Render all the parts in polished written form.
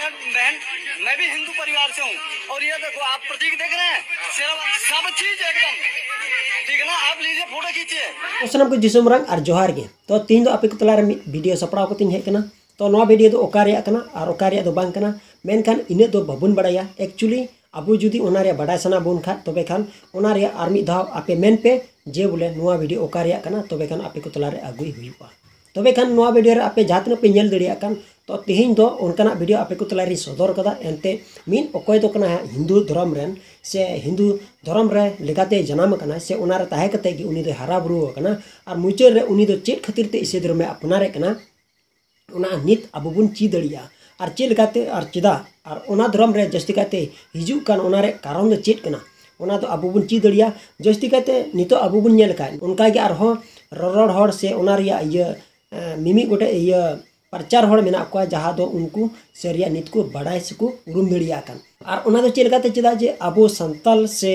Minute बहन, मैं भी हिंदू परिवार से हूँ और ये देखो आप प्रतीक देख रहे हैं, सिर्फ सब चीज एकदम ठीक है ना। आप लीजिए फोटो खींचिए। सामान को जिसम रंग और जोहार गे तो तीन दो आपे को तला वीडियो सपड़ाव को हेज कना तो नवा वीडियो दो ओका रेया कना और ओका रेया दो बांग कना मेनखान इने दो बाबुन बड़ाया एक्चुअली अबो जुदी ओना रे बड़ाय सना बुन खा तबे खान ओना रे आर मिद धाव आपे मेन पे जे बोले नवा वीडियो ओका रेया कना तबे खान आपे को तला रे आगुई हुईपा तबे खान नवा वीडियो रे आपे जहाँ तीन पे नेल दड़िया कान तो तेहें दो उनकाना वीडियो आपे को तला रे सदर कदा एनते मीन ओकोय दो कना हिंदू धर्म रेन से हिंदू धर्म रे लेगाते जनाम कना से ओना रे ताहे कते कि उनी दो हारा बुरु कना और मुचार रे उनी दो चेत खातिर ते इसे धर्म में अपनारे कना ओना नित अबो बुन ची दड़िया और चेत लेगाते और चिदा और ओना धर्म रे जस्ती काते हिजू कान ओना रे कारण दो चेत कना ओना तो अबो बुन ची दड़िया जस्ती काते नितो अबो बुन नेल का उनका के आर हो ररड़ हड़ से ओना रिया ये मिमी गोटे ये प्रचार हड़ मेना को जहाँ दो उनको सेरिया नित को बड़ाई से को उरुम दड़िया कान और ओना दो चेत लेगाते चिदा जे अबो संताल से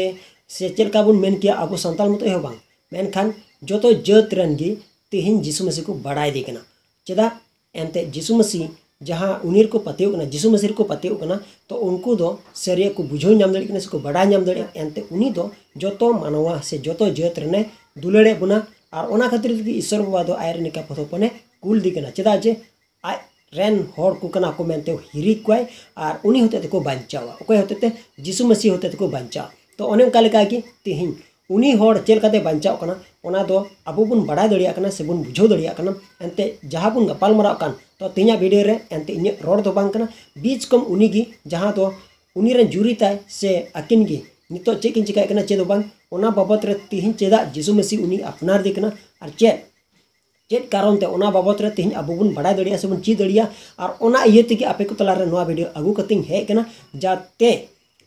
चेत का बुन मेन किया अबो संताल मतो हो बांग मेनखान जोतो जात रन गे तेहिन जिसु मसीह को बड़ाई दे कना चिदा एनते जिसु मसीह जहाँ उनीर को पतेव कना जिसु मसीह को पतेव कना तो उनको दो सेरिया को बुझो नाम दड़े कना से को बड़ाई नाम दड़े एनते उनी दो जोतो मानवा से जोतो जात रने दुलड़े बुना और ओना खातिर कि ईश्वर बाबा दो आयर निका पथोपने कुल दी कना चिदा जे आ रेन हर को कना को मेनते हिरी कोय और उनी होते को बांचावा ओकोय होते जिसु मसीह होते को बांचा तो ओने उनका लेका कि तेहिं उनी हर चेल काते बांचाव कना ओना दो अबो बुन बड़ा दड़िया कना से बुन बुझो दड़िया कना एनते जहाँ बुन गपाल मराव कान तो तिना वीडियो रे एनते इन रोड दो बांग कना बीच कम उनी गी जहाँ दो उनी रे जुरी ताय से अकिन गी नितो चेक किन चिकाय कना चेदो बांग ओना बाबत रे तिहिं चेदा जिसु मसीह उनी अपनार दे कना और चेद कारण ते ओना बाबत रे तिहिं अबो बुन बड़ा दड़िया से बुन ची दड़िया और ओना इये तेगे आपे को तला रे नवा वीडियो अगु कतिं हे कना जाते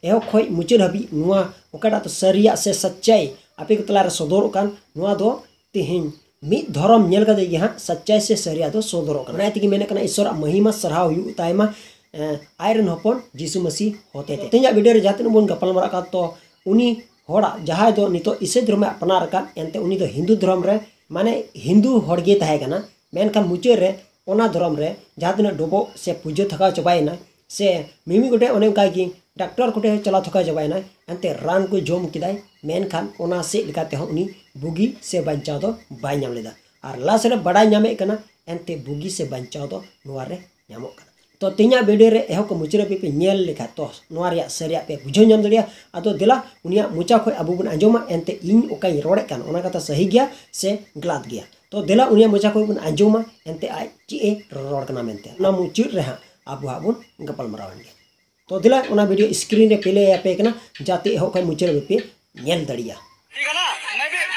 एहो खोय मुचाद हाबी नुआ ओकाटा तो सरिया से सच्चाई आपे को तला रे सदर कान नुआ दो तिहिं मिद धर्म नेल कदे गे हां सच्चाई से सरिया दो सदर कान नायति मेने कना ईश्वर महिमा सरहाव हुयु तायमा आयरन हपन जिसु मसीह होते थे तेजा वीडियो रे जाते बुन गपाल मरा का तो उनी होड़ा जहां दो नितो इसे धर्म अपनार का एनते उनी दो हिंदू धर्म रे माने हिंदू हड़गे ताहे कना मेनखान मुचाद रे ओना धर्म रे जहां तिना डोबो से पूजा थका चबायना से मिमी गोटे ओने का कि डॉक्टर कोटे चला थका चबायना एनते रान को जोम किदाय मेनखान ओना से लेकाते हो उनी बुगी से बचाव दो बाय नाम लेदा और लास्ट रे बड़ा नामे कना एनते बुगी से बचाव दो नोआ रे नामो कना तो तिना वीडियो रे एहो को मुचरे पे नेल लेखा तो नोआ रिया सरिया पे बुझो नाम दड़िया आदो दिला उनिया मुचा खय अबो बुन आंजोमा एनते इन ओकाई रोड़े कान ओना कथा सही गया से गलत गया तो दिला उनिया मुचा खय बुन आंजोमा एनते आ ची ए रोड़ कना मेनते ना मुचिर रे हां अबो बुन गपाल मरावन तो दिला उना वीडियो स्क्रीन रे पेले या पे कना जाते एहो खय मुचरे पे नेल दड़िया ठीक है ना। मैं भी एक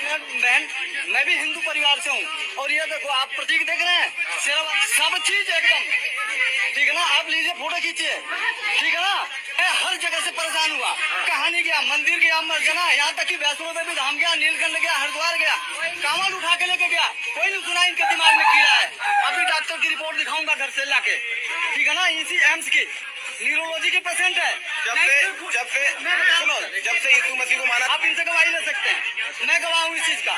मिनट बहन, मैं भी हिंदू परिवार से हूँ और ये देखो आप प्रतीक देख रहे हैं, सिर्फ सब चीज एकदम ठीक है ना। आप लीजिए फोटो खींचिए ठीक है ना। मैं हर जगह से परेशान हुआ, कहानी गया, मंदिर गया, मर्जना, यहाँ तक कि वैष्णो देवी धाम गया, नीलकंठ गया, हरिद्वार गया, कांवड़ उठा के लेके गया, कोई नहीं सुना, इनके दिमाग में कीड़ा है। अभी डॉक्टर की रिपोर्ट दिखाऊंगा घर से लाके ठीक है ना। इसी एम्स की न्यूरोलॉजी के पेशेंट है। जब से यीशु मसीह को माना, आप इनसे गवाही ले सकते हैं, मैं गवाह हूँ इस चीज का।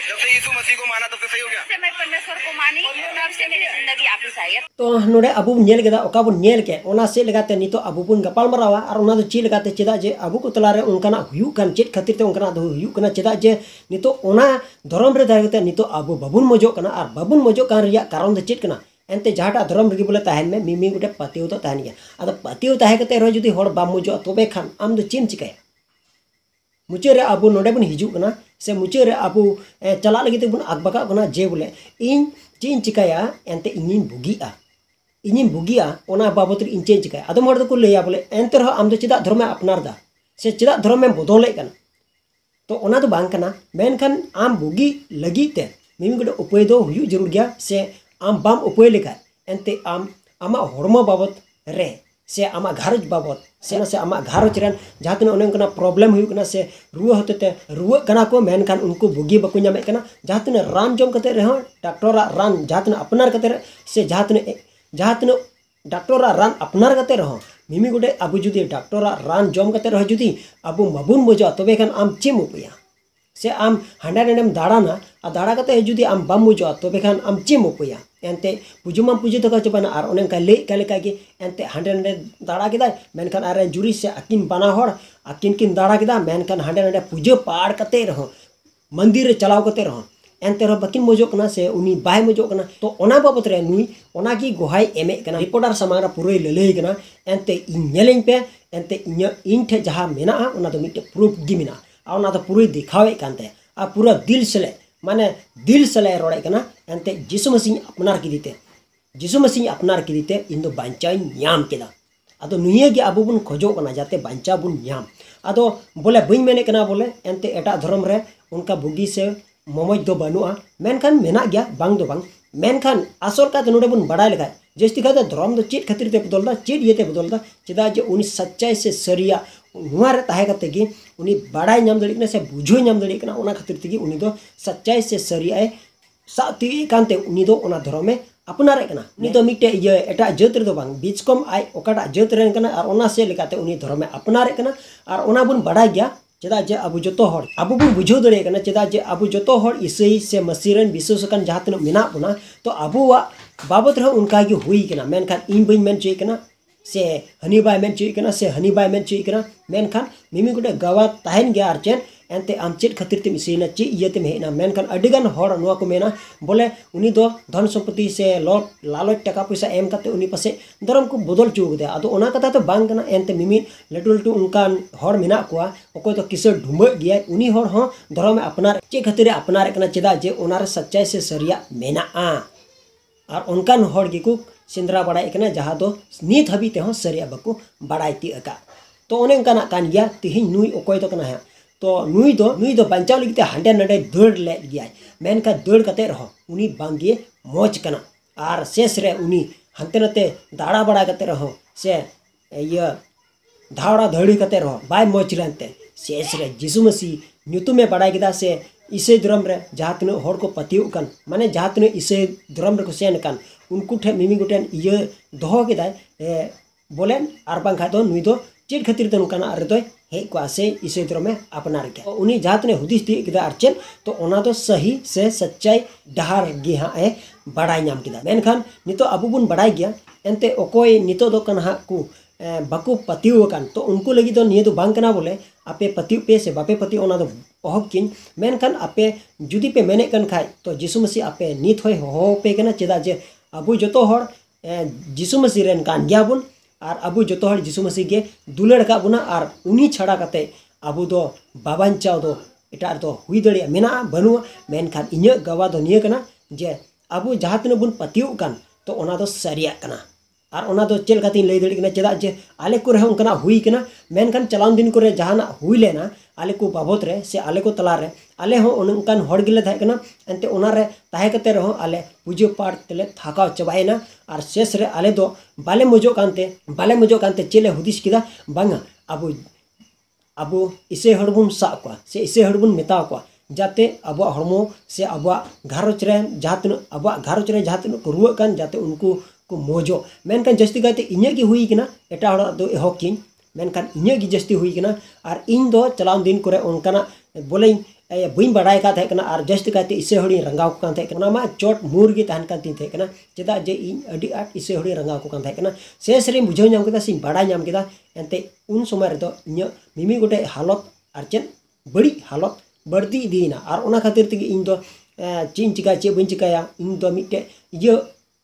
जब से यीशु मसीह को माना तब से सही हो गया। मैं परमेश्वर को मानी तब से मेरी जिंदगी वापस आई है। तो नोडे अबु नेल केदा ओका बुन नेल के ओना से लगाते नितो अबु बुन गपाल मरावा और ओना दो ची लगाते चेदा जे अबु को तला रे उनकाना हुयु कान चेत खातिर ते उनकाना दो हुयु कना चेदा जे नितो ओना धर्म रे दागते नितो अबु बाबुन मजो कना और बाबुन मजो कान रिया कारण दो चेत कना एनते जहाटा धर्म रगी बोले ताहन में मिमी गोटे पतिव तो ताहन गया आदो पतिव ताहे कते रो जुदी होड़ बाम मजो तबे खान आम दो चेम चिकाय मुचाद रे अबु नोडे बुन हिजु कना से मुचाद रे अबु चला लगी बुन आगबका कना जे बोले इन चेन चिकाया एनते इनिन बुगिया ओना बाबत इन चेन चिकाया आदम हड़ को लैया बोले एनते रहो आम दो चिदा धर्म अपनार दा से चिदा धर्म में बदले कना तो ओना तो बांग कना मेनखान आम बुगी लगी ते मिमी गोटे उपाय दो हुयु जरूर गया से आम बाम उपाय लेखा एनते आम आमा हड़मो बाबत रे से आमा घारज बाबत से आमा घारज रेन जहाँ तीन उनका प्रॉब्लम हुई कना से रुआ होते रुआ कना को मेनखान उनको बुगी बको नामे कना जहाँ तीन रान जम कते रहो डॉक्टर रान जहाँ तीन अपनार कते से जहाँ तीन डॉक्टर रान अपनार कते रहो मिमी गोटे अबु जुदी डॉक्टर रान जम कते रहो जुदी अबु मबुन बजा तबे खान आम चेम उपाया से आम हांडा नेम दाड़ाना और दाड़ा कते जुदी आम बम बुझो तबे खान आम चेम उपाया एनते पुजो माम पुजो तक चबाना और ओने का ले का के एनते हांडे नांडे दाड़ा केदा मेनखान आरे जुरी से अकिन बाना हर अकिन किन दाड़ा केदा मेनखान हांडे नांडे पुजो पाड़ कते रहो मंदिर रे चलाव कते रहो एनते रहो बकिन मोजोकना से उनी बाय मोजोकना तो ओना बाबत रे नुई ओना की गोहाई एमे कना रिपोर्टर समारा पुरे ललई कना एनते इनेलें पे एनते इन ठे जहां मेना ओना तो मिटे प्रूफ गी मेना आ ओना तो पूरे दिखावे कानते आ पूरा दिल सले माने दिल सले रोड़े कना एनते जिसु मसीह अपनार किदीते जिसु मसीह अपनार किदीते इन दो बांचाई न्याम केदा आदो नुये गे अबो बुन खोजो कना जाते बांचा बुन न्याम आदो बोले बई मेने कना बोले एनते एटा धर्म रे उनका बुगी से मोमोज दो बनुआ मेनखान मेना गया बांग दो बांग मेनखान आसल का नोडे बुन बड़ाई लगा जस्ती का धर्म दो चेत खातिर ते बदलदा चेत ये ते बदलदा चेदा जे उनी सच्चाई से सरिया नुआ रे ताहे कते गी उनी बड़ाई नाम दड़ी कना से बुझो नाम दड़ी कना ओना खातिर तेगी उनी दो सच्चाई से सरिया साती कांते उनी दो ओना धर्म में अपनारे कना उनी दो मिटे ये एटा जात रे दो बांग बीच कम आय ओकाटा जात रे कना और ओना से लेकाते उनी धर्म में अपनारे कना और ओना बुन बड़ाई गया चेदा जे अबु जतो हर अबु बुन बुझो दड़े कना चेदा जे अबु जतो हर ईसाई से मसीरन विश्वासकन जहां तन मेना बुना तो अबुवा बाबत रह उनका गे हुई कना मेनखान इन बइन मेन चुई कना से हनी बाय मेन चुई कना से हनी बाय मेन चुई कना मेनखान मिमी गुटे गवा ताहेन गया आरचेन एनते आम चेत खातिर ते मिसेना चे इयते मेना मेनखान अडिगान हर नुआ को मेना बोले उनी दो धन संपत्ति से लॉट लालच टका पैसा एम कते उनी पासे धर्म को बदल चुक दे आदो ओना कथा तो बांग कना एनते मिमी लटू लटू उनकान हर मेना कोआ ओको तो किसर ढुंबा गया उनी हर हो धर्म में अपनार चे खातिर अपनार कना चेदा जे ओनार सच्चाई से सरिया मेना और उनकान हर गिकु सिंद्रा बड़ाई कना जहां दो नीत हबी ते हो सरिया बको बड़ाई ती अका तो ओने उनकाना कान गया तिहिन नुई ओकोय तो कना है तो नुई दो बांचाव लगी हांडे नांडे दौड़ ले गया मेनका दौड़ कते रहो उनी बांगे मौज कना और शेष रे उनी हंते नते दाड़ा बड़ा कते रहो से ये धावड़ा धड़ी कते रहो बाय मौज रनते शेष रे जिसु मसीह न्यूतु में बड़ा किदा से ईसाई धर्म रे जहां तने हर को पतिउ कन माने जहां तने ईसाई धर्म रे को सेन कन उनको ठे मिमी गुटेन ये दोहो किदाय बोले आर बांग खादो नुई दो चेट खातिर तन कना अरे दो हे को आसे ईसाई धर्म में अपनार के उनी जहां तने हुदिस दी किदा आरचेन तो ओना तो सही से सच्चाई डहार गे हा ए बड़ाई नाम किदा मेनखान नितो अबु बुन बड़ाई गया एनते ओकोय नितो दो कना को बाकू पतिउ कन तो उनको लगी तो निये तो बांग कना बोले आपे पतिउ पे से बापे पति ओना दो ओहब किन मेनखान आपे जुदी पे मेने कन खाय तो जिसु मसीह आपे नित होय हो पे कना चेदा जे अबु जतो हर जिसु मसीह रेन कान गया बुन और अबु जतो हर जिसु मसीह के दुलड़ का बुना और उनी छड़ा कते अबु दो बाबांचाव दो एटा दो हुई दड़िया मेना बनु मेनखान इन्या गवा दो निये कना जे अबु जहां तने बुन पतिउ कन तो ओना दो सरिया कना और ओना दो चेल खातिर लई दड़ी कना चेदा जे आले को रहे उनकना हुई कना मेनखान चलान दिन को रे जहाना हुई लेना आले को बाबत रे से आले को तला रे आले हो उनकान हड़ गिले थाय कना एनते ओना रे ताहे कते रहो आले पूजो पाठ तेले थाकाव चबायना और शेष रे आले दो बाले मजो कांते चेले हुदिस किदा बांगा अबु इसे हड़बुन सा को से इसे हड़बुन मेता को जाते अब हड़मो से अब घारोच रे जहां अब घारोच रे जहां को रुआ कान जाते उनको को मोजो मेनखान जस्ती गाते इन्या की हुई किना एटा हड़ दो एहोकिन मेनखान इन्या की जस्ती हुई किना और इन दो चलाव दिन करे उनकाना बोले बइन बड़ाई का थाकना और जस्ती गाते इसे हड़ी रंगाव को थाकना मा चोट मूर गे तहन कान तीन थाकना चेदा जे इन अडी आट इसे हड़ी रंगाव को थाकना शेष रे बुझाव नाम केदा सिंह बड़ाई नाम केदा एनते उन समय रे दो इन्या मिमी गोटे हालत आरचेन बड़ी हालत बढ़ती दीना और ओना खातिर तेगी इन दो चीन चिका चे बइन चिकाया इन दो मिटे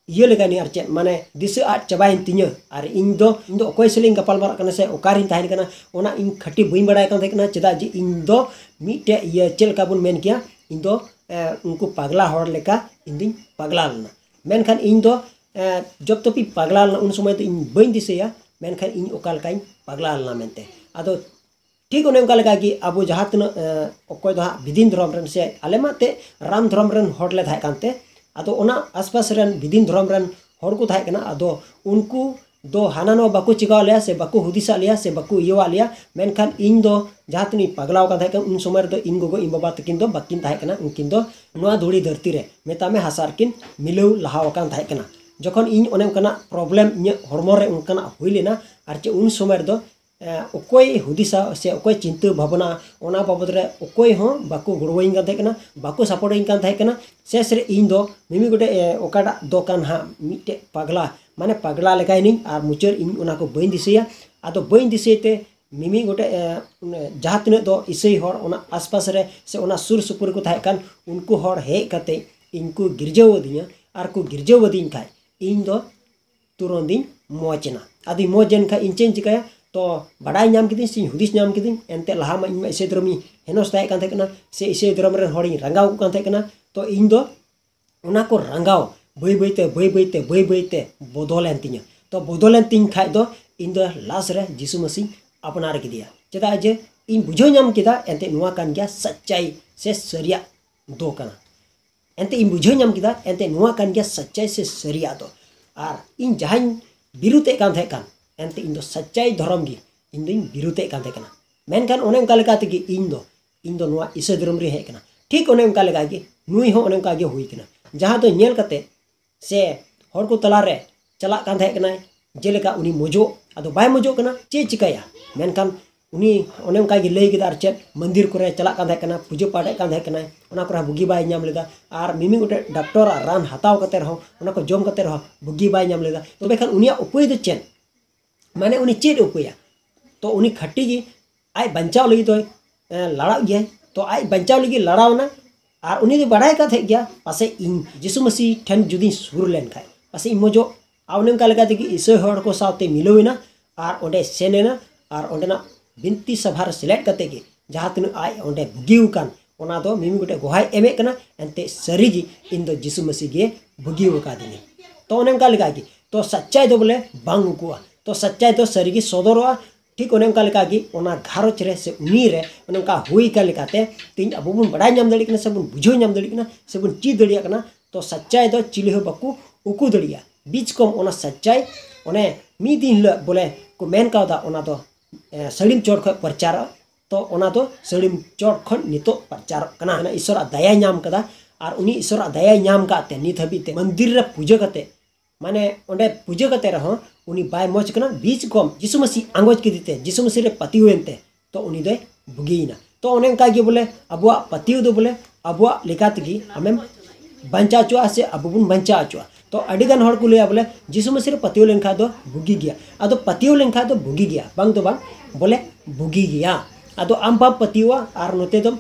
ये लेगानी आर चेन माने दिस आट चबाइन तिnya और इन दो ओकोय सलिंग गपाल मारा कना से ओकारिन ताहिन कना ओना इन खटी बइन बड़ाय कान थाकना चेदा जे इन दो मिटे ये चेल का बुन मेन किया इन दो उनको पगला हड़ लेका इन दिन पगला लना मेनखान इन दो जब तपि पगला लना उन समय तो इन बइन दिसेया मेनखान इन ओकाल काइन पगला लना मेनते आदो ठीक ओने उनका लगा कि अब जहां तन ओकोय दो विदिन धर्म रन से आले माते राम धर्म रन हड़ ले थाय कानते आदो ओना आसपास रन विदिन धर्म रन हड़ को थाय कना आदो उनको दो हाना नो बाको चिकाव लिया से बाको हुदिसा लिया से बाको इयवा लिया मेनखान इन दो जहां तनी पगलाव का थाय कन उन समय दो इन गोगो इन बाबा तकिन दो बाकिन थाय कना उनकिन दो नोआ धुड़ी धरती रे मेता में हासार किन मिलौ लहाव कान थाय कना जखन इन ओने कना प्रॉब्लम इन हरमो रे उनकना हुई लेना आर चे उन समय दो ओकोय हुदिसा से ओकोय चिंता भावना ओना बाबद रे ओकोय हो बाको गड़वइन कान थाहे कना बाको सपोर्टिंग कान थाहे कना शेष रे इन दो मिमी गोटे ओकाटा दोकान हा मिटे पगला माने पगला लेकाइनी आर मुचार इन ओना को बइन दिसेया आदो बइन दिसेते मिमी गोटे जहाँ तिना दो इसाई हर ओना आसपास रे से ओना सुर सुपुर को थाहे कान उनको हर हेज कते इनको गिरजावदिया आर को गिरजावदिन खाय इन दो तुरंदिन मौजना आदि मौजन खा इन चेन चिकाया तो बड़ाई नाम किदिन सिं हुदिस नाम किदिन एनते लहा मा इन इसे धर्मी हेनोस ताहे कान थाहे से इसे धर्म रे हड़ी रंगाव कान थाहे तो इन दो ओना को रंगाव बई बईते बदलेन तिnya तो बदलेन तिन खाय दो इन दो लास्ट रे यीशु मसीह अपनार किदिया चेदा जे इन बुझो नाम किदा एनते नुआ कान गया सच्चाई से सरिया दो कना एनते इन बुझो नाम किदा एनते नुआ कान गया सच्चाई से सरिया दो आर इन जहां बिरुते कान थाहे कान एनते इन दो सच्चाई धर्म गी इन दिन बिरुते कान थाहे कना मेनखान ओने उनका लेका तेगी इन दो नुआ ईसा धर्म रे हे कना ठीक ओने उनका लेका गे नुई हो ओने उनका गे हुई कना जहां तो नेल कते से हर को तला रे चला कान थाहे कना जेलेका उनी मोजो आदो बाय मोजो कना चे चिकाया मेनखान उनी ओने उनका गे लई गेदा चेत मंदिर करे चला कान थाहे कना पूजा पाठ कान थाहे कना ओना करे बुगी बाय नाम लेदा आर मिमी गोटे डॉक्टर रान हताव कते रहो ओना को जम कते रहो बुगी बाय नाम लेदा तो बेखान उनिया उपाय दो चेन माने उनी चेद उपाया तो उनी खट्टी गी आई बंचाव लगी तो लड़ा गया तो आई बंचाव लगी लड़ावना और उनी दो बड़ाई का थे गया पासे इन यीशु मसीह ठन जुदी सुर लेन खाय पासे इन मोजो आउने का लगा कि ईसो हर को साथे मिलोइना और ओंडे सेनेना और ओंडेना बिनती सभार सिलेक्ट करते के जहाँ तीन आई ओंडे बुगिउ कान ओना दो मिमी गोटे गोहाय एमे कना एनते सरीगी इन दो यीशु मसीह गे बुगिउ का दिने तो ओने का लगा कि तो सच्चाई दो बोले बांग उकुआ तो सच्चाई तो सरीगी सदरवा ठीक ओने का लगा कि ओना घारोच रे से उनी रे ओने का हुई का लेकाते तीन अब बुन बड़ाई नाम दड़ी कना सब बुन बुझो नाम दड़ी कना सब बुन ची दड़िया कना तो सच्चाई दो चिली हो बकु उकु दड़िया बीच कम ओना सच्चाई ओने मी दिन ल बोले को मेन कादा ओना दो सड़ीम चोर ख प्रचार तो ओना दो सड़ीम चोर खन नितो प्रचार कना ना ईश्वर दया नाम कदा और उनी ईश्वर दया नाम काते नित हबीते मंदिर रे पूजा कते माने ओंडे पूजा कते रहो उनी बाय मोच कना बीच कम यीशु मसीह आंगोज के दिते यीशु मसीह रे पति होएनते तो उनी दे बुगीना तो ओने का गे बोले अबुआ पति दो बोले अबुआ लेकातगी हमें बंचा चुआ से अबुन बंचा चुआ तो अडिगन हर को लिया बोले यीशु मसीह रे पतियो लेनखा दो बुगी गया आदो पतियो लेनखा दो बुगी गया बांग तो बांग बोले बुगी गया आदो आम बाप पतिवा आर नोते दो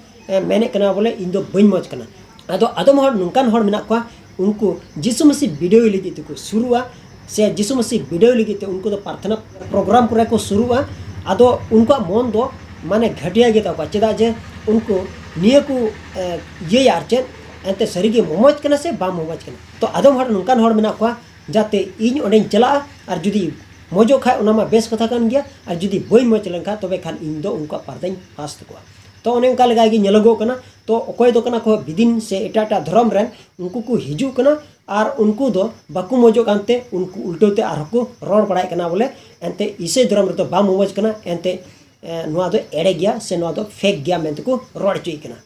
मेने कना बोले इन दो बइन मोच कना आदो आदम हर नुकान हर मेना को उनको यीशु मसीह वीडियो लगी को शुरुआ से यीशु मसीह वीडियो लगी उनको तो प्रार्थना प्रोग्राम पूरा को शुरुआ आदो उनका मन दो माने घटिया गया था चेदा जे उनको निये को ये यार चेन एंते सरीगे मोमोज कना से बा मोमोज कना तो आदम हर नुकान हर मेना को जाते इन ओंडे चला और जुदी मोजो खाय ओना मा बेस कथा कान गया और जुदी बई मोच लेनखा तबे खान इन दो उनका पारदाइन फास्ट को तो ओने उनका लगा कि नेलगो कना तो ओकोय दो कना को बिदिन से एटाटा धर्म रेन उनको को हिजू कना और उनको दो बाकु मोजो कानते उनको उल्टोते आर को रोड पड़ाय कना बोले एंते इसे धर्म रे तो बा मोमोज कना एंते नुआ दो एड़े गया से नुआ दो फेक गया मेंते को रोड चुई कना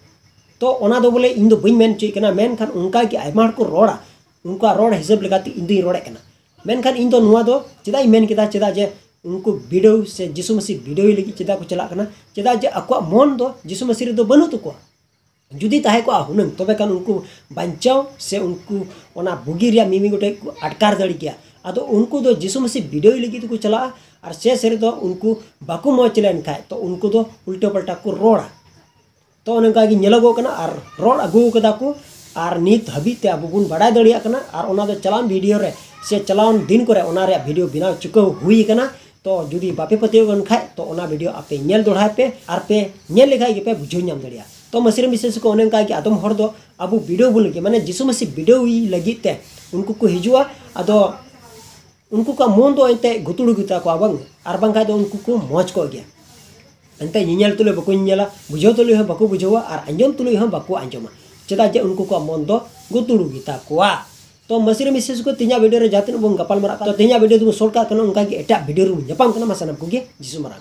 तो ओना दो बोले इन दो बइन मेन चुई कना मेन खान उनका कि आयमा को रोड़ा उनका रोड हिसाब लगाती इन दो रोड़े कना मेन खान इन दो नुआ दो चेदा मेन केदा चेदा जे उनको वीडियो से यीशु मसीह वीडियो लगी चेदा को चला कना चेदा जे अको मन दो यीशु मसीह रे दो बनु तको जुदी ताहे को हुनंग तबे कान उनको बंचाव से उनको ओना बुगी रिया मिमी गोटे को अटकार दड़ी गया आदो उनको दो यीशु मसीह वीडियो लगी को चला और से दो उनको बाकु मोच लेन खाय तो उनको दो उल्टा पल्टा को रोड़ा तो उनका कि नेलगो कना और रोड अगु कदा को और नित हबीते अब बुन बड़ा दड़िया कना और ओना दो चलान वीडियो रे से चलान दिन करे ओना रे वीडियो बिना चुका हुई कना तो जुदी बापे पतियो गन खाय तो ओना वीडियो आपे नेल दोढ़ाय पे और पे नेल लेखाय के पे बुझो नाम दड़िया तो मसीह विशेष को उनका कि आदम हर दो अब वीडियो बोल के माने यीशु मसीह वीडियो लगिते उनको को हिजुआ अदो उनको का मन दो एंते गुतुड़ गुता को बांग और बांखा दो उनको को मौज को गया एंते नियल तुले बको नियला बुझो तुले हो बको बुझोवा और अंजम तुले हो बको अंजमा चेदा जे उनको को मन दो गुतुड़ गुता कोआ तो मसीह विशेष को तिना वीडियो रे जातिन बंग गपाल मरा तो तिना वीडियो दो सोलका कनो उनका कि एटा वीडियो रू जपाम कना मसनम को गे यीशु मरा